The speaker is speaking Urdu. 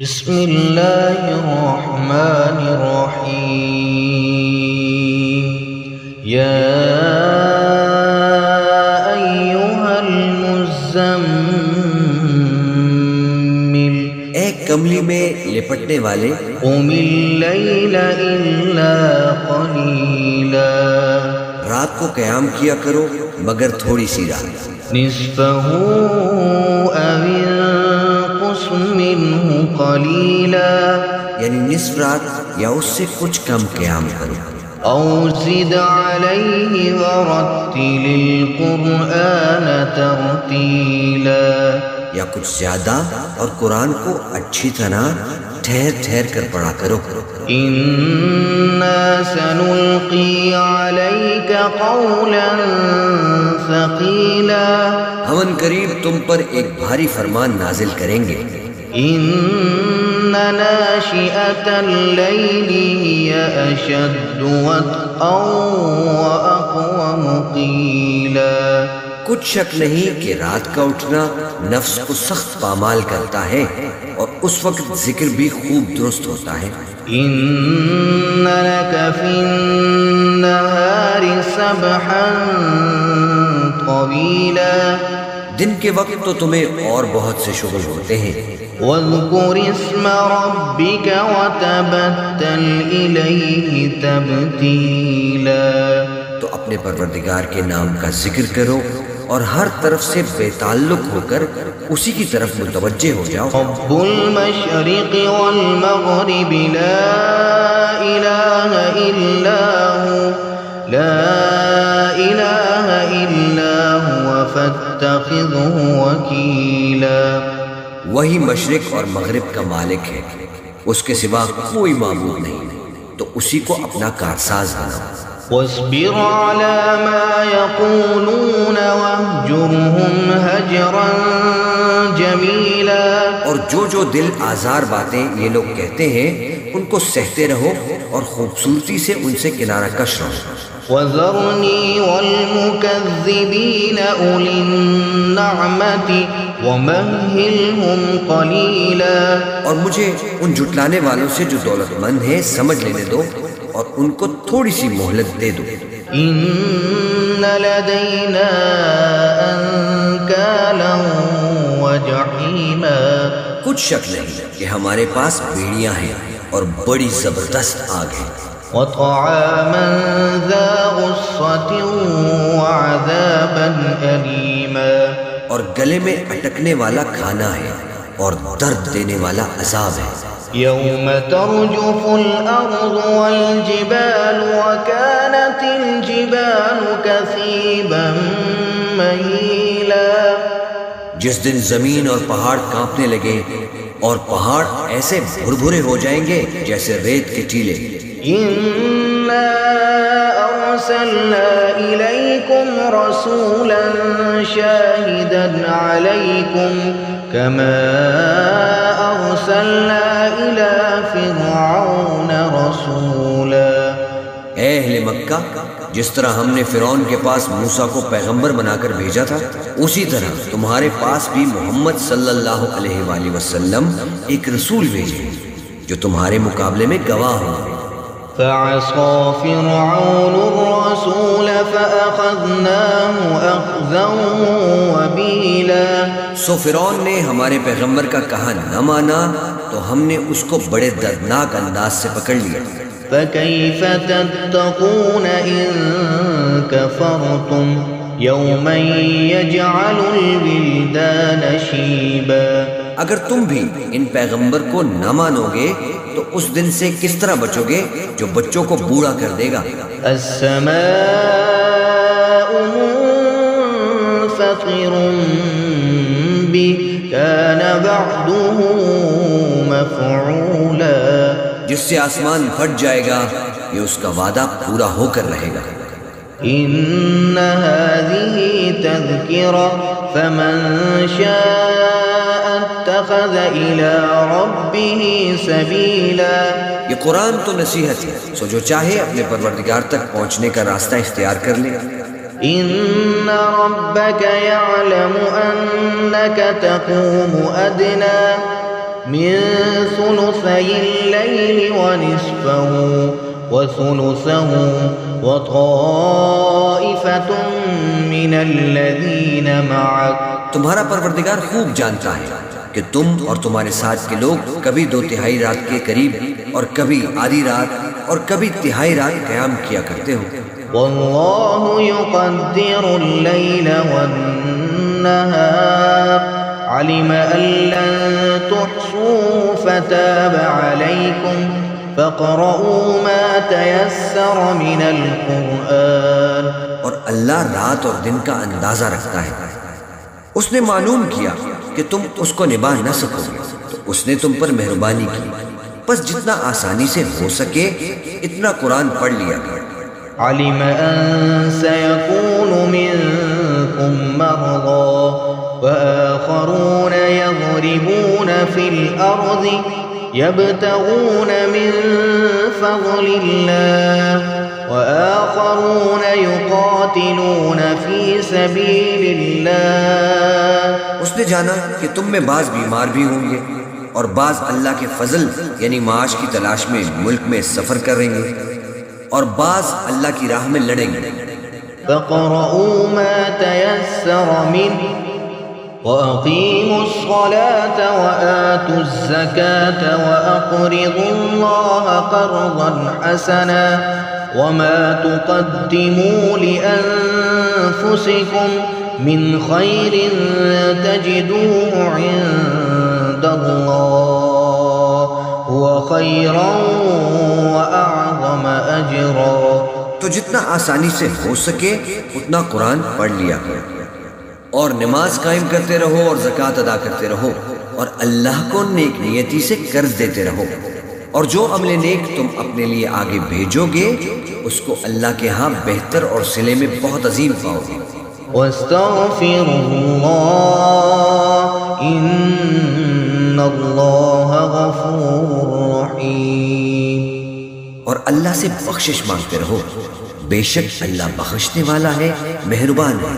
بسم اللہ الرحمن الرحیم یا ایہا المزمل، اے کملی میں لپٹنے والے، قم اللیل الا قلیلا، رات کو قیام کیا کرو مگر تھوڑی سی رات، نصفہ او انقص منہ قلیلا، یعنی نصف رات یا اس سے کچھ کم قیام کرو، او زد علیہ ورتل القرآن ترتیلا، یا کچھ زیادہ اور قرآن کو اچھی طرح ٹھہر ٹھہر کر پڑھا کرو۔ انا سنلقی علیک قولا ثقیلا، ہم قریب تم پر ایک بھاری فرمان نازل کریں گے۔ ان ناشئۃ اللیل ہی اشد وطئا واقوم قیلا، کچھ شک نہیں کہ رات کا اٹھنا نفس کو سخت پامال کرتا ہے اور اس وقت ذکر بھی خوب درست ہوتا ہے۔ ان لک فی النہار سبحا طویلا، دن کے وقت تو تمہیں اور بہت سے شغل ہوتے ہیں۔ واذکر اسم ربک وتبتل الیہ تبتیلا، تو اپنے پروردگار کے نام کا ذکر کرو اور ہر طرف سے بے تعلق ہو کر اسی کی طرف متوجہ ہو جاؤ۔ رب المشرق والمغرب لا الہ الا ہو، لا الہ الا ہوا فاتخذہ وکیلا، وہی مشرق اور مغرب کا مالک ہے، اس کے سوا کوئی معبود نہیں، تو اسی کو اپنا کارساز بناؤ۔ واصبر على ما يقولون واهجرهم هجرا جميلا، اور جو دل آزار باتیں یہ لوگ کہتے ہیں ان کو سہتے رہو اور خوبصورتی سے ان سے کنارہ کش رہو۔ وذرني والمكذبين أولي النعمة ومهلهم قليلا، اور مجھے ان جھٹلانے والوں سے جو دولت مند ہیں سمجھ لینے دو اور ان کو تھوڑی سی مہلت دے دو۔ إن لدينا أنكالا وجحيما، کچھ شک نہیں کہ ہمارے پاس بیڑیاں ہیں اور بڑی زبردست آگ ہے، وطعاما ذا غصة وعذابا أليما، اور گلے میں اٹکنے والا کھانا ہے اور درد دینے والا عذاب ہے۔ يوم ترجف الأرض والجبال وكانت الجبال كثيبا مهيلا، جس دن زمین اور پہاڑ کانپنے لگے اور پہاڑ ایسے بھربھرے ہو جائیں گے جیسے ریت کے ٹیلے۔ إنا أرسلنا إليكم رسولا شاهدا عليكم كما أرسلنا إلى فرعون رسولا، اے اہل مکہ، جس طرح ہم نے فرعون کے پاس موسیٰ کو پیغمبر بنا کر بھیجا تھا، اسی طرح تمہارے پاس بھی محمد صلی اللہ علیہ وآلہ وسلم ایک رسول بھیجے جو تمہارے مقابلے میں گواہ ہو۔ فعصى فرعون الرسول فأخذناه أخذا وبيلا، سو فرعون نے ہمارے پیغمبر کا کہا نہ مانا تو ہم نے اس کو بڑے دردناک انداز سے پکڑ لیا۔ فكيف تتقون إن كفرتم يوما يجعل الولدان شيبا، اگر تم بھی ان پیغمبر کو نہ مانو گے تو اس دن سے کس طرح بچو گے جو بچوں کو بوڑھا کر دے گا۔ السماء منفطر به كان بعده مفعولا، جس سے آسمان پھٹ جائے گا یہ اس کا وعدہ پورا ہو کر رہے گا۔ ان هذه تذکرہ فمن شاء اتخذ الى ربه سبیلا، یہ قرآن تو نصیحت ہے، سو جو چاہے اپنے پروردگار تک پہنچنے کا راستہ اختیار کر لے۔ إن ربك يعلم أنك تقوم أدنى من ثلثي الليل ونصفه وثلثه وطائفة من الذين معك. تمہارا پروردگار خوب جانتا ہے کہ تم اور تمہارے ساتھ کے لوگ کبھی 2/3 رات کے قریب اور کبھی آدھی رات اور کبھی تہائی رات قیام کیا کرتے ہو. واللہ یقدر اللیل والنہار علم ان لن تحصوا فتاب علیکم فاقرؤوا ما تیسر من القرآن. اور اللہ رات اور دن کا اندازہ رکھتا ہے. اس نے معلوم کیا کہ تم اس کو نبھا نہ سکو گے تو اس نے تم پر مہربانی کی، بس جتنا آسانی سے ہو سکے اتنا قرآن پڑھ لیا کرو. علم ان سيكون منكم مرضى وآخرون يضربون في الأرض يبتغون من فضل الله وآخرون يقاتلون في سبيل الله. اس نے جانا کہ تم میں بعض بیمار بھی ہوں گے اور بعض اللہ کے فضل یعنی معاش کی تلاش میں ملک میں سفر کریں گے اور بعض اللہ کی راہ میں لڑیں گے. فَاقْرَؤُوا مَا تَيَسَّرَ مِنْهُ وَأَقِيمُوا الصَّلَاةَ وَآتُوا الزَّكَاةَ وَأَقْرِضُوا اللَّهَ قَرْضًا حَسَنًا وَمَا تُقَدِّمُوا لِأَنفُسِكُمْ مِنْ خَيْرٍ تَجِدُوهُ عِندَ اللَّهِ هُوَ خَيْرًا وَأَعْظَمَ أَجْرًا. تو جتنا آسانی سے ہو سکے اتنا قرآن پڑھ لیا کرو اور نماز قائم کرتے رہو اور زکوٰۃ ادا کرتے رہو اور اللہ کو نیک نیتی سے قرض دیتے رہو اور جو عمل نیک تم اپنے لیے آگے بھیجو گے اس کو اللہ کے ہاں بہتر اور صلے میں بہت عظیم پاؤ گے. وَاسْتَغْفِرُوا اللَّهَ إِنَّ اللَّهَ غَفُورٌ رَحِيمٌ. اور اللہ سے بخشش مانگتے رہو، بے شک اللہ بخشنے والا ہے، مہربان ہے.